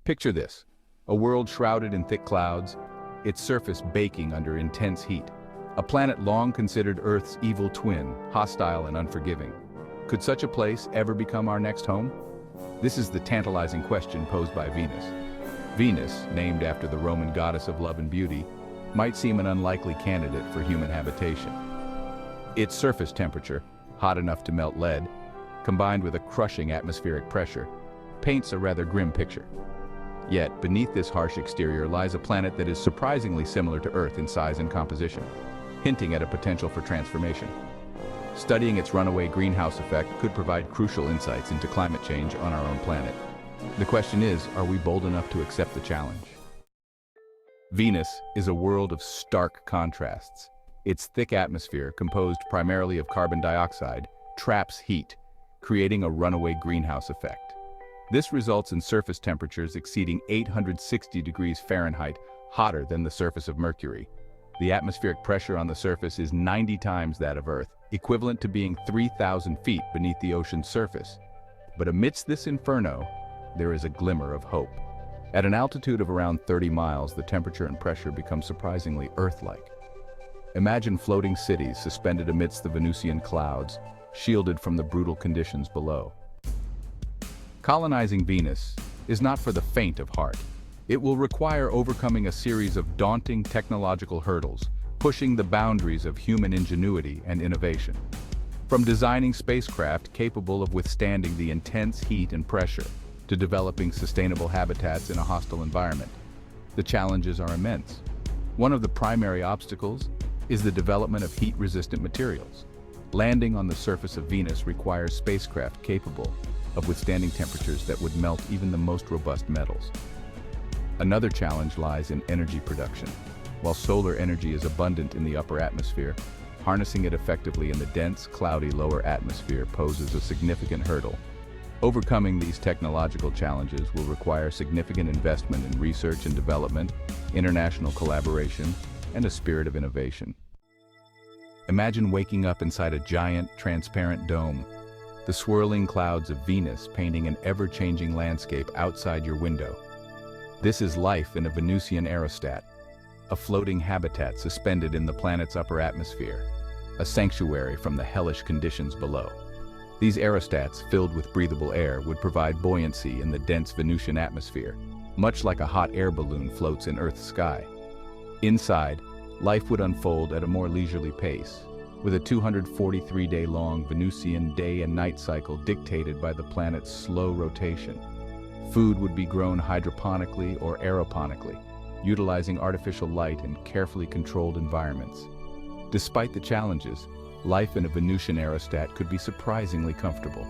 Picture this, a world shrouded in thick clouds, its surface baking under intense heat. A planet long considered Earth's evil twin, hostile and unforgiving. Could such a place ever become our next home? This is the tantalizing question posed by Venus. Venus, named after the Roman goddess of love and beauty, might seem an unlikely candidate for human habitation. Its surface temperature, hot enough to melt lead, combined with a crushing atmospheric pressure, paints a rather grim picture. Yet, beneath this harsh exterior lies a planet that is surprisingly similar to Earth in size and composition, hinting at a potential for transformation. Studying its runaway greenhouse effect could provide crucial insights into climate change on our own planet. The question is, are we bold enough to accept the challenge? Venus is a world of stark contrasts. Its thick atmosphere, composed primarily of carbon dioxide, traps heat, creating a runaway greenhouse effect. This results in surface temperatures exceeding 860 degrees Fahrenheit, hotter than the surface of Mercury. The atmospheric pressure on the surface is 90 times that of Earth, equivalent to being 3,000 feet beneath the ocean's surface. But amidst this inferno, there is a glimmer of hope. At an altitude of around 30 miles, the temperature and pressure become surprisingly Earth-like. Imagine floating cities suspended amidst the Venusian clouds, shielded from the brutal conditions below. Colonizing Venus is not for the faint of heart. It will require overcoming a series of daunting technological hurdles, pushing the boundaries of human ingenuity and innovation. From designing spacecraft capable of withstanding the intense heat and pressure, to developing sustainable habitats in a hostile environment, the challenges are immense. One of the primary obstacles is the development of heat-resistant materials. Landing on the surface of Venus requires spacecraft capable of withstanding temperatures that would melt even the most robust metals. Another challenge lies in energy production. While solar energy is abundant in the upper atmosphere, harnessing it effectively in the dense, cloudy lower atmosphere poses a significant hurdle. Overcoming these technological challenges will require significant investment in research and development, international collaboration, and a spirit of innovation. Imagine waking up inside a giant, transparent dome, the swirling clouds of Venus painting an ever-changing landscape outside your window. This is life in a Venusian aerostat, a floating habitat suspended in the planet's upper atmosphere, a sanctuary from the hellish conditions below. These aerostats, filled with breathable air, would provide buoyancy in the dense Venusian atmosphere, much like a hot air balloon floats in Earth's sky. Inside, life would unfold at a more leisurely pace, with a 243-day-long Venusian day and night cycle dictated by the planet's slow rotation. Food would be grown hydroponically or aeroponically, utilizing artificial light in carefully controlled environments. Despite the challenges, life in a Venusian aerostat could be surprisingly comfortable.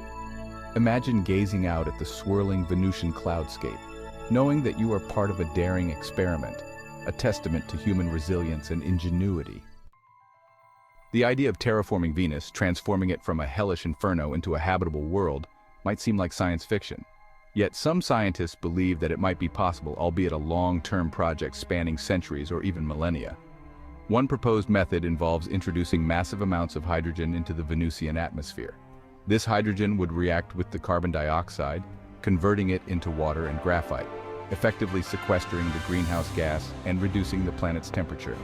Imagine gazing out at the swirling Venusian cloudscape, knowing that you are part of a daring experiment, a testament to human resilience and ingenuity. The idea of terraforming Venus, transforming it from a hellish inferno into a habitable world, might seem like science fiction. Yet some scientists believe that it might be possible, albeit a long-term project spanning centuries or even millennia. One proposed method involves introducing massive amounts of hydrogen into the Venusian atmosphere. This hydrogen would react with the carbon dioxide, converting it into water and graphite, effectively sequestering the greenhouse gas and reducing the planet's temperature.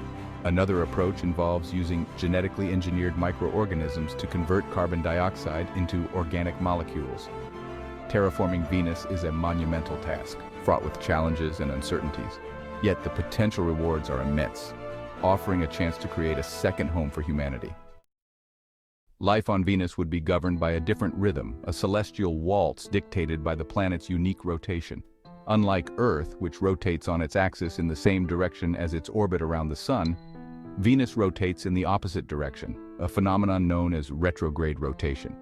Another approach involves using genetically engineered microorganisms to convert carbon dioxide into organic molecules. Terraforming Venus is a monumental task, fraught with challenges and uncertainties. Yet the potential rewards are immense, offering a chance to create a second home for humanity. Life on Venus would be governed by a different rhythm, a celestial waltz dictated by the planet's unique rotation. Unlike Earth, which rotates on its axis in the same direction as its orbit around the Sun, Venus rotates in the opposite direction, a phenomenon known as retrograde rotation.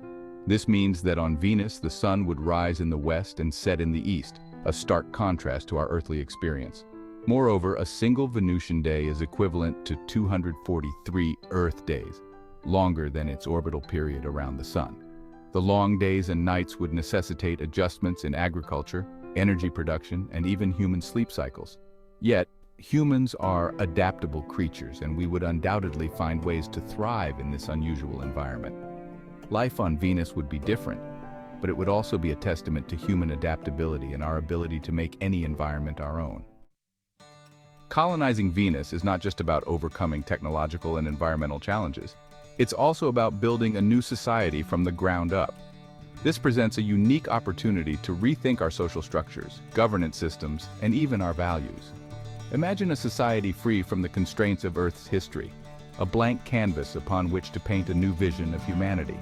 This means that on Venus, the Sun would rise in the west and set in the east, a stark contrast to our earthly experience. Moreover, a single Venusian day is equivalent to 243 Earth days, longer than its orbital period around the Sun. The long days and nights would necessitate adjustments in agriculture, energy production, and even human sleep cycles. Yet, humans are adaptable creatures, and we would undoubtedly find ways to thrive in this unusual environment. Life on Venus would be different, but it would also be a testament to human adaptability and our ability to make any environment our own. Colonizing Venus is not just about overcoming technological and environmental challenges. It's also about building a new society from the ground up. This presents a unique opportunity to rethink our social structures, governance systems, and even our values. Imagine a society free from the constraints of Earth's history, a blank canvas upon which to paint a new vision of humanity.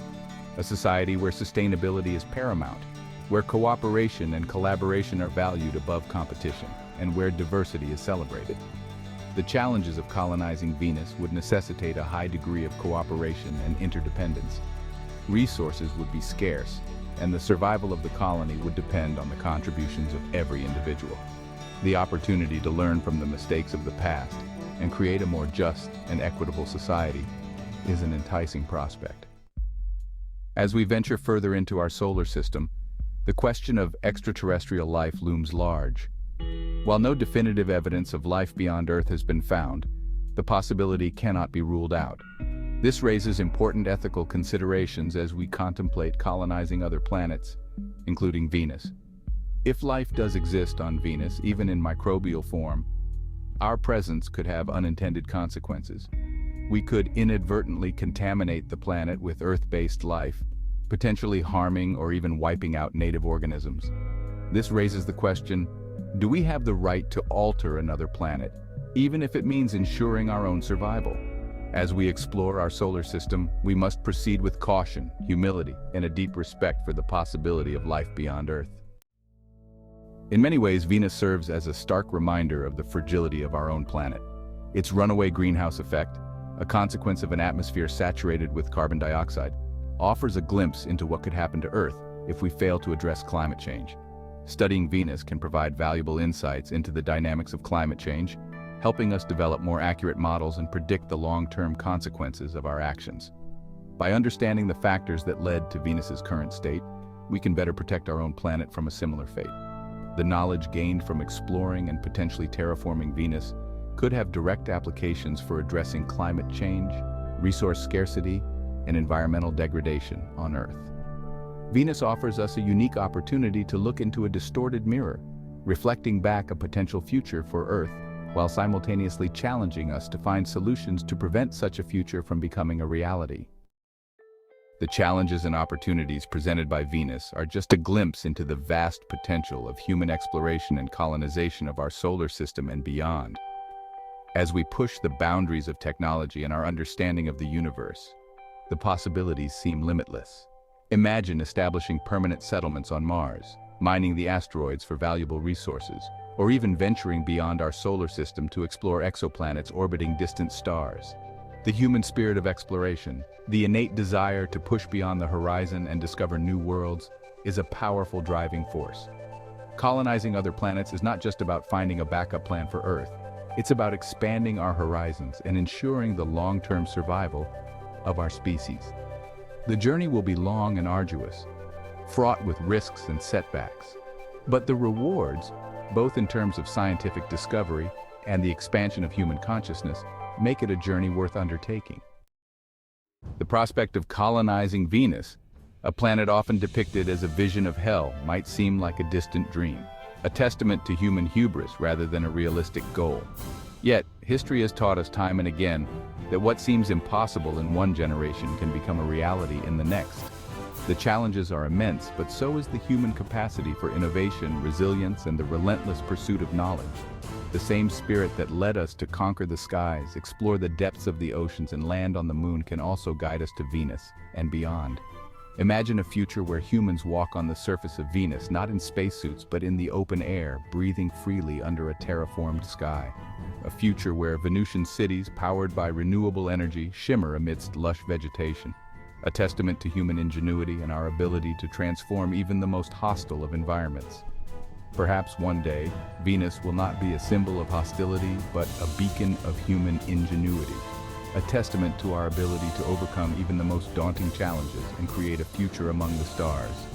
A society where sustainability is paramount, where cooperation and collaboration are valued above competition, and where diversity is celebrated. The challenges of colonizing Venus would necessitate a high degree of cooperation and interdependence. Resources would be scarce, and the survival of the colony would depend on the contributions of every individual. The opportunity to learn from the mistakes of the past and create a more just and equitable society is an enticing prospect. As we venture further into our solar system, the question of extraterrestrial life looms large. While no definitive evidence of life beyond Earth has been found, the possibility cannot be ruled out. This raises important ethical considerations as we contemplate colonizing other planets, including Venus. If life does exist on Venus, even in microbial form, our presence could have unintended consequences. We could inadvertently contaminate the planet with Earth-based life, potentially harming or even wiping out native organisms. This raises the question, do we have the right to alter another planet, even if it means ensuring our own survival? As we explore our solar system, we must proceed with caution, humility, and a deep respect for the possibility of life beyond Earth. In many ways, Venus serves as a stark reminder of the fragility of our own planet. Its runaway greenhouse effect, a consequence of an atmosphere saturated with carbon dioxide, offers a glimpse into what could happen to Earth if we fail to address climate change. Studying Venus can provide valuable insights into the dynamics of climate change, helping us develop more accurate models and predict the long-term consequences of our actions. By understanding the factors that led to Venus's current state, we can better protect our own planet from a similar fate. The knowledge gained from exploring and potentially terraforming Venus could have direct applications for addressing climate change, resource scarcity, and environmental degradation on Earth. Venus offers us a unique opportunity to look into a distorted mirror, reflecting back a potential future for Earth, while simultaneously challenging us to find solutions to prevent such a future from becoming a reality. The challenges and opportunities presented by Venus are just a glimpse into the vast potential of human exploration and colonization of our solar system and beyond. As we push the boundaries of technology and our understanding of the universe, the possibilities seem limitless. Imagine establishing permanent settlements on Mars, mining the asteroids for valuable resources, or even venturing beyond our solar system to explore exoplanets orbiting distant stars. The human spirit of exploration, the innate desire to push beyond the horizon and discover new worlds, is a powerful driving force. Colonizing other planets is not just about finding a backup plan for Earth. It's about expanding our horizons and ensuring the long-term survival of our species. The journey will be long and arduous, fraught with risks and setbacks. But the rewards, both in terms of scientific discovery and the expansion of human consciousness, make it a journey worth undertaking. The prospect of colonizing Venus, a planet often depicted as a vision of hell, might seem like a distant dream, a testament to human hubris rather than a realistic goal. Yet, history has taught us time and again that what seems impossible in one generation can become a reality in the next. The challenges are immense, but so is the human capacity for innovation, resilience, and the relentless pursuit of knowledge. The same spirit that led us to conquer the skies, explore the depths of the oceans, and land on the moon can also guide us to Venus and beyond. Imagine a future where humans walk on the surface of Venus, not in spacesuits, but in the open air, breathing freely under a terraformed sky. A future where Venusian cities, powered by renewable energy, shimmer amidst lush vegetation. A testament to human ingenuity and our ability to transform even the most hostile of environments. Perhaps one day, Venus will not be a symbol of hostility, but a beacon of human ingenuity. A testament to our ability to overcome even the most daunting challenges and create a future among the stars.